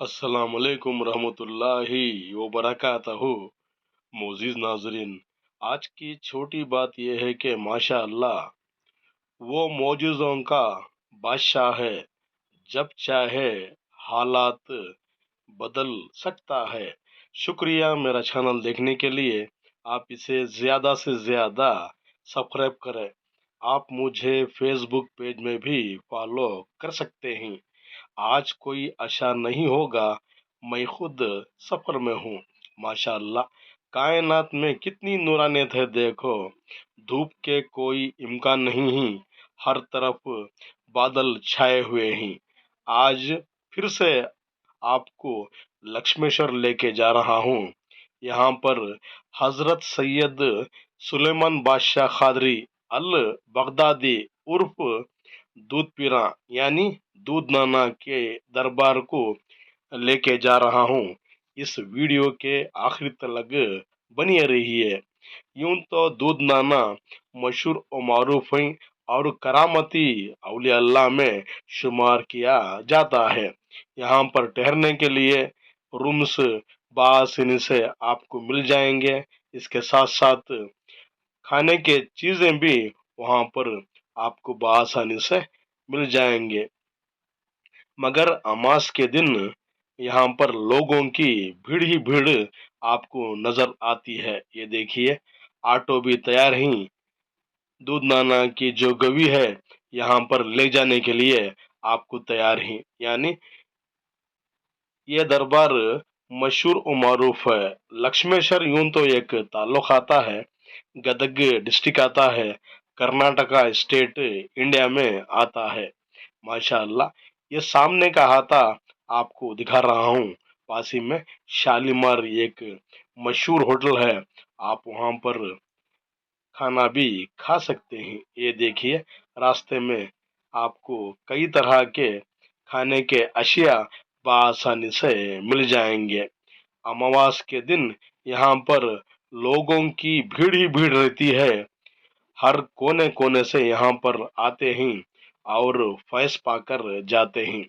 अस्सलाम वालेकुम रहमतुल्लाहि व बरकातहू। मोअज़्ज़िज़ नाज़रीन, आज की छोटी बात यह है कि माशा अल्लाह वो मौजूज़ों का बादशाह है। जब चाहे हालात बदल सकता है। शुक्रिया मेरा चैनल देखने के लिए। आप इसे ज़्यादा से ज़्यादा सब्सक्राइब करें। आप मुझे फेसबुक पेज में भी फॉलो कर सकते हैं। आज कोई आशा नहीं होगा, मैं खुद सफर में हूँ। माशाअल्लाह, कायनात में कितनी नूरानियत है देखो। धूप के कोई इम्कान नहीं ही, हर तरफ बादल छाए हुए हैं। आज फिर से आपको लक्ष्मेश्वर लेके जा रहा हूँ। यहाँ पर हजरत सैयद सुलेमान बादशाह खादरी अल बगदादी उर्फ दूध पीरा यानी दूध नाना के दरबार को लेके जा रहा हूँ। इस वीडियो के आखिर तक बनी रहिए। यूं तो दूध नाना मशहूर और मारूफ हैं और करामती औलिया अल्लाह में शुमार किया जाता है। यहाँ पर ठहरने के लिए रूम्स बआसानी से आपको मिल जाएंगे। इसके साथ साथ खाने के चीजें भी वहाँ पर आपको बआसानी से मिल जाएंगे। मगर अमास के दिन यहाँ पर लोगों की भीड़ ही भीड़ आपको नजर आती है। ये देखिए, ऑटो भी तैयार ही दूध नाना की जो गवी है यहाँ पर ले जाने के लिए आपको तैयार ही। यानी ये दरबार मशहूर और मारूफ है। लक्ष्मेश्वर यूं तो एक ताल्लुक आता है, गदग डिस्ट्रिक्ट आता है, कर्नाटका स्टेट इंडिया में आता है। माशाअल्लाह, ये सामने का हाथा आपको दिखा रहा हूँ। पास ही में शालीमार एक मशहूर होटल है, आप वहां पर खाना भी खा सकते हैं। ये देखिए, रास्ते में आपको कई तरह के खाने के अशिया बआसानी से मिल जाएंगे। अमावास के दिन यहाँ पर लोगों की भीड़ ही भीड़ रहती है। हर कोने कोने से यहाँ पर आते हैं और फैज पाकर जाते हैं।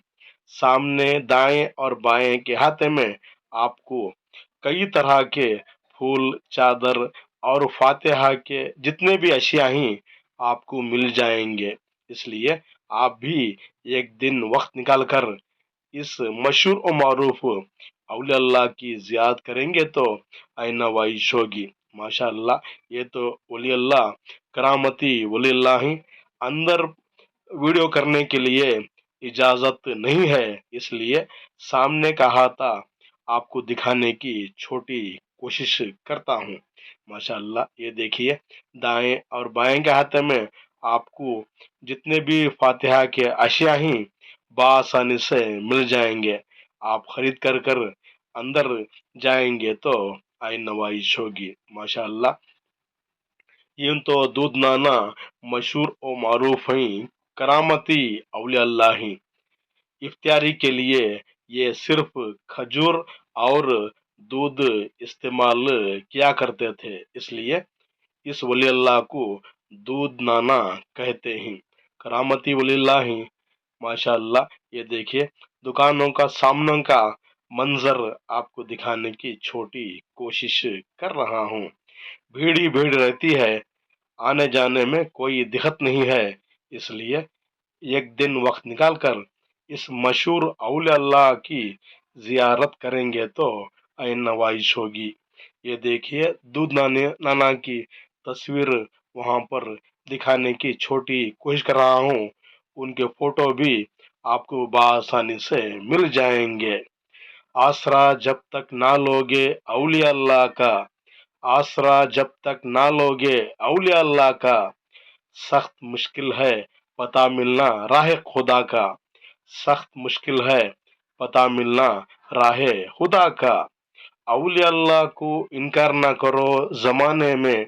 सामने दाएं और बाएं के हाथे में आपको कई तरह के फूल, चादर और फातिहा के जितने भी अशिया हैं आपको मिल जाएंगे। इसलिए आप भी एक दिन वक्त निकाल कर इस मशहूर और मारूफ औलिया अल्लाह की जियारत करेंगे तो आईना वाइश होगी। माशाअल्लाह, ये तो वली अल्लाह करामती वली अल्लाह हैं। अंदर वीडियो करने के लिए इजाजत नहीं है, इसलिए सामने का हाथा आपको दिखाने की छोटी कोशिश करता हूँ। माशाअल्लाह, ये देखिए, दाएं और बाएं के हाथ में आपको जितने भी फातिहा के अशिया हैं बआसानी से मिल जाएंगे। आप खरीद कर अंदर जाएंगे तो आई नवाइश होगी। माशाअल्लाह, यूं तो दूध नाना मशहूर और मारूफ हैं, करामती औलिया अल्लाह हैं। इफ्तारी के लिए ये सिर्फ खजूर और दूध इस्तेमाल किया करते थे, इसलिए इस वली अल्लाह को दूध नाना कहते हैं। करामती वली अल्लाह हैं। माशाअल्लाह, ये देखिए, दुकानों का सामने का मंजर आपको दिखाने की छोटी कोशिश कर रहा हूँ। भीड़ ही भीड़ रहती है, आने जाने में कोई दिक्कत नहीं है। इसलिए एक दिन वक्त निकाल कर इस मशहूर औलिया अल्लाह की जियारत करेंगे तो आइन नवाइश होगी। ये देखिए, दूध नाना की तस्वीर वहां पर दिखाने की छोटी कोशिश कर रहा हूँ। उनके फोटो भी आपको बआसानी से मिल जाएंगे। आसरा जब तक ना लोगे औलिया अल्लाह का, आसरा जब तक ना लोगे औलिया अल्लाह का, सख्त मुश्किल है पता मिलना राह खुदा का, सख्त मुश्किल है पता मिलना राह खुदा का। औलिया अल्लाह को इनकार ना करो जमाने में,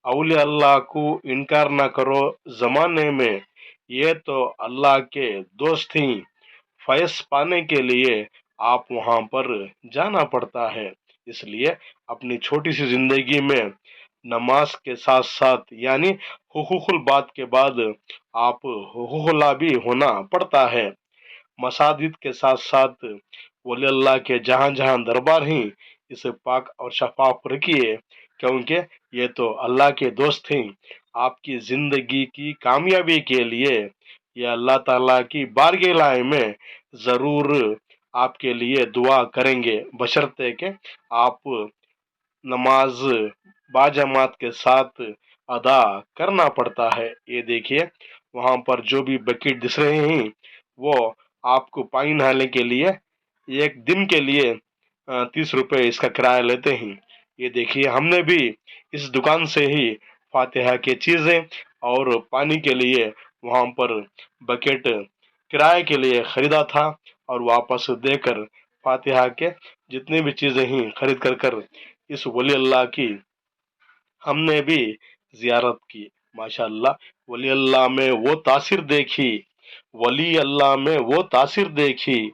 औलिया अल्लाह को इनकार ना करो जमाने में, ये तो अल्लाह के दोस्त ही। फैज पाने के लिए आप वहां पर जाना पड़ता है। इसलिए अपनी छोटी सी जिंदगी में नमाज के साथ साथ यानी हुकूकुल बात के बाद आप हुकूकुल्लाह भी होना पड़ता है। मसाजिद के साथ साथ वली अल्लाह के जहाँ जहाँ दरबार हैं इसे पाक और शफाफ रखिए, क्योंकि ये तो अल्लाह के दोस्त हैं। आपकी जिंदगी की कामयाबी के लिए ये अल्लाह ताला की बारगाह में जरूर आपके लिए दुआ करेंगे, बशर्ते कि आप नमाज बाजमात के साथ अदा करना पड़ता है। ये देखिए, वहां पर जो भी बकेट दिख रहे हैं वो आपको पानी नहाने के लिए एक दिन के लिए 30 रुपए इसका किराया लेते हैं। ये देखिए, हमने भी इस दुकान से ही फातिहा की चीजें और पानी के लिए वहां पर बकेट किराए के लिए खरीदा था, और वापस देकर फातिहा के जितनी भी चीजें हैं खरीद कर इस वली अल्लाह की हमने भी जियारत की। माशाअल्लाह, वली अल्लाह में वो तासीर देखी, वली अल्लाह में वो तासीर देखी,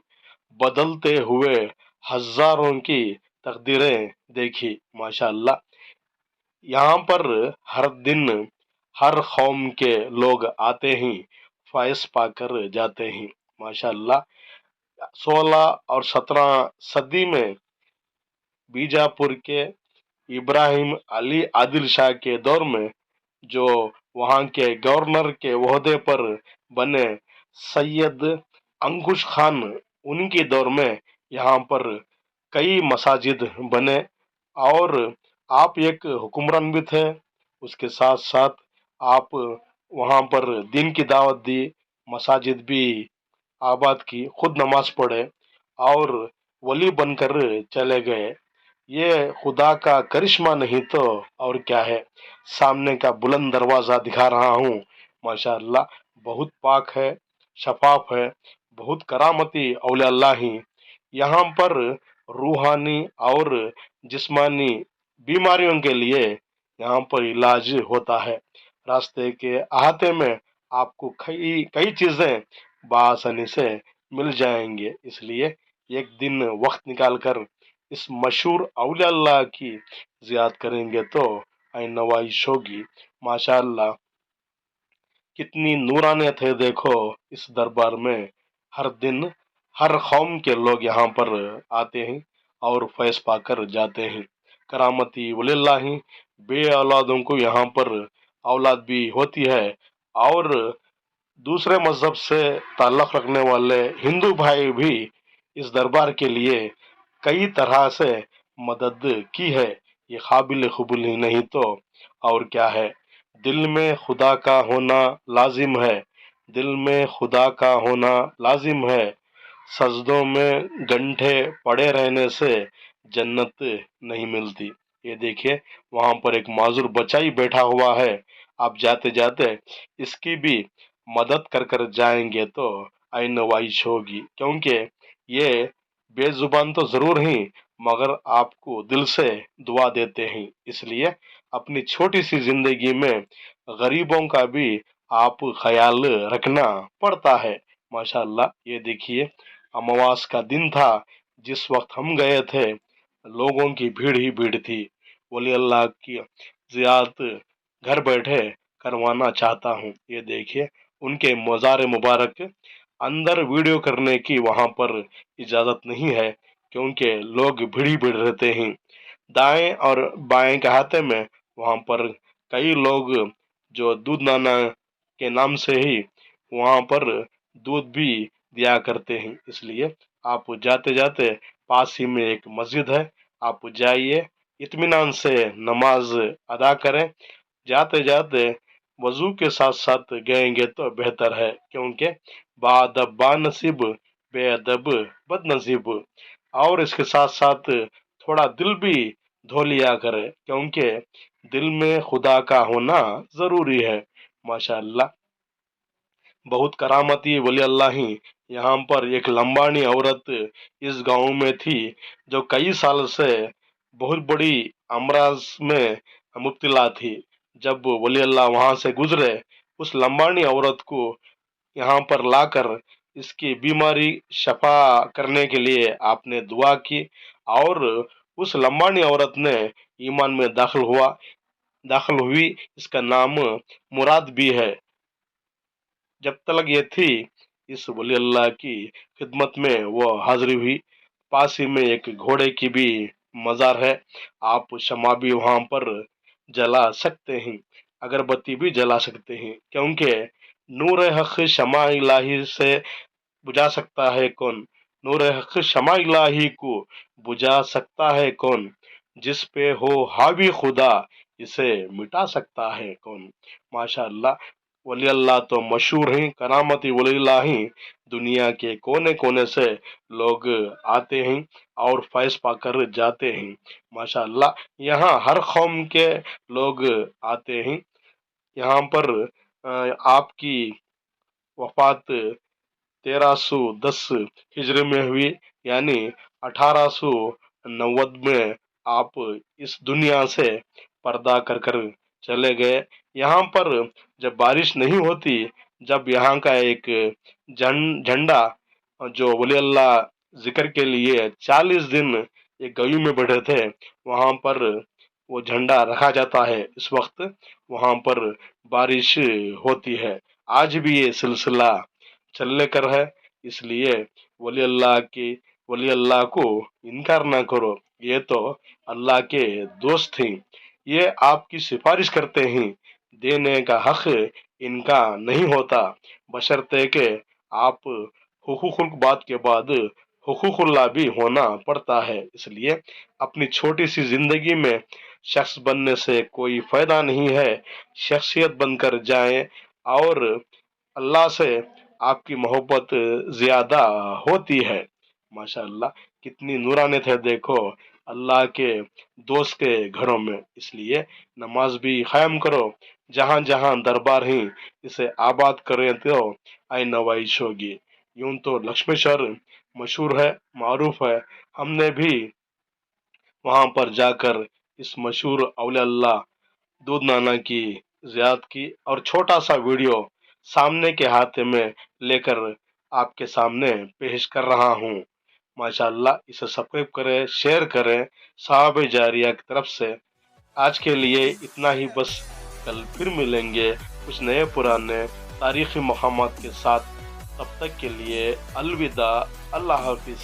बदलते हुए हजारों की तकदीरें देखी। माशाअल्लाह, यहाँ पर हर दिन हर कौम के लोग आते हैं, फैज पाकर जाते हैं। माशाअल्लाह, 16 और 17 सदी में बीजापुर के इब्राहिम अली आदिल शाह के दौर में जो वहाँ के गवर्नर के ओहदे पर बने सैयद अंकुश खान, उनके दौर में यहाँ पर कई मसाजिद बने, और आप एक हुक्मरान भी थे। उसके साथ साथ आप वहाँ पर दीन की दावत दी, मसाजिद भी आबाद की, खुद नमाज पढ़े और वली बनकर चले गए। ये खुदा का करिश्मा नहीं तो और क्या है। सामने का बुलंद दरवाजा दिखा रहा हूँ, माशाअल्लाह, बहुत पाक है, शफाफ है, बहुत करामती औलिया अल्लाह ही यहाँ पर रूहानी और जिस्मानी बीमारियों के लिए यहाँ पर इलाज होता है। रास्ते के अहाते में आपको कई कई चीजें बआसानी से मिल जाएंगे, इसलिए एक दिन वक्त निकाल कर इस मशहूर औलिया अल्लाह की जियारत करेंगे तो ऐन नवाइश होगी। माशाअल्लाह, कितनी नूरानियत है देखो इस दरबार में। हर दिन हर कौम के लोग यहाँ पर आते हैं और फैज पाकर जाते हैं। करामती वलिल्लाही बे औलादों को यहाँ पर औलाद भी होती है, और दूसरे मजहब से ताल्लुक़ रखने वाले हिंदू भाई भी इस दरबार के लिए कई तरह से मदद की है। ये काबिल कबूल ही नहीं तो और क्या है। दिल में खुदा का होना लाजिम है, दिल में खुदा का होना लाजिम है, सजदों में घंटे पड़े रहने से जन्नत नहीं मिलती। ये देखिए, वहां पर एक माजूर बच्चा ही बैठा हुआ है, आप जाते जाते इसकी भी मदद कर जाएंगे तो आइन नवाइश होगी, क्योंकि ये बेजुबान तो जरूर ही मगर आपको दिल से दुआ देते हैं। इसलिए अपनी छोटी सी जिंदगी में गरीबों का भी आप ख्याल रखना पड़ता है। माशाअल्लाह, ये देखिए, अमावास का दिन था, जिस वक्त हम गए थे लोगों की भीड़ ही भीड़ थी। वली अल्लाह की जियारत घर बैठे करवाना चाहता हूँ। ये देखिए, उनके मज़ार मुबारक अंदर वीडियो करने की वहां पर इजाजत नहीं है, क्योंकि लोग भीड़ ही भीड़ रहते हैं। दाएं और बाएं के हाथे में वहां पर कई लोग जो दूध नाना के नाम से ही वहां पर दूध भी दिया करते हैं। इसलिए आप जाते जाते पास ही में एक मस्जिद है, आप जाइए, इत्मीनान से नमाज अदा करें। जाते जाते वजू के साथ साथ गएंगे तो बेहतर है, क्योंकि बादब बानसीब बेअदब बदनसीब। और इसके साथ साथ थोड़ा दिल भी धो लिया करे, क्योंकि दिल में खुदा का होना जरूरी है। माशाअल्लाह, बहुत करामती वली अल्लाह ही यहाँ पर एक लंबानी औरत इस गांव में थी, जो कई साल से बहुत बड़ी अमराज में मुब्तला थी। जब वली अल्लाह वहां से गुजरे, उस लंबानी औरत को यहाँ पर लाकर इसकी बीमारी शफा करने के लिए आपने दुआ की, और उस लंबानी औरत ने ईमान में दाखिल हुई। इसका नाम मुराद भी है। जब तक ये थी इस वली अल्लाह की खिदमत में वो हाजिर हुई। पास ही में एक घोड़े की भी मजार है, आप शमा भी वहां पर जला सकते हैं, अगरबत्ती भी जला सकते हैं, क्योंकि नूर हक शमा इलाही से बुझा सकता है कौन, नूर हक शमा इलाही को बुझा सकता है कौन, जिस पे हो हावी खुदा इसे मिटा सकता है कौन। माशा अल्लाह, वली अल्लाह तो मशहूर हैं, करामती वली अल्लाह हैं, दुनिया के कोने कोने से लोग आते हैं और फैज पाकर जाते हैं। माशा अल्लाह, यहाँ हर कौम के लोग आते हैं। यहाँ पर आपकी वफात 1310 हिजरी में हुई, यानी 1890 में आप इस दुनिया से पर्दा कर कर चले गए। यहाँ पर जब बारिश नहीं होती, जब यहाँ का एक झंडा जो वली अल्लाह जिक्र के लिए 40 दिन एक गयू में बैठे थे, वहां पर वो झंडा रखा जाता है, इस वक्त वहां पर बारिश होती है। आज भी ये सिलसिला चलने कर है, इसलिए वली अल्लाह की वली अल्लाह को इनकार ना करो, ये तो अल्लाह के दोस्त हैं, ये आपकी सिफारिश करते हैं, देने का हक इनका नहीं होता, बशर्ते के आप हुकूकुल बात के बाद हुकूकुल्लाह भी होना पड़ता है। इसलिए अपनी छोटी सी जिंदगी में शख्स बनने से कोई फायदा नहीं है, शख्सियत बनकर जाएं और अल्लाह से आपकी मोहब्बत ज्यादा होती है। माशाअल्लाह, कितनी नूरानियत है देखो अल्लाह के दोस्त के घरों में। इसलिए नमाज भी कायम करो, जहां जहां दरबार हैं इसे आबाद करें तो आई नवाइश होगी। यूं तो लक्ष्मेश्वर मशहूर है, मारूफ है, हमने भी वहां पर जाकर इस मशहूर औलिया अल्लाह दूध नाना की जियारत की और छोटा सा वीडियो सामने के हाथ में लेकर आपके सामने पेश कर रहा हूँ। माशाअल्लाह, इसे सब्सक्राइब करें, शेयर करें, सहाबे जारिया की तरफ से। आज के लिए इतना ही बस, कल फिर मिलेंगे कुछ नए पुराने तारीखी मकामात के साथ। तब तक के लिए अलविदा, अल्लाह हाफिज।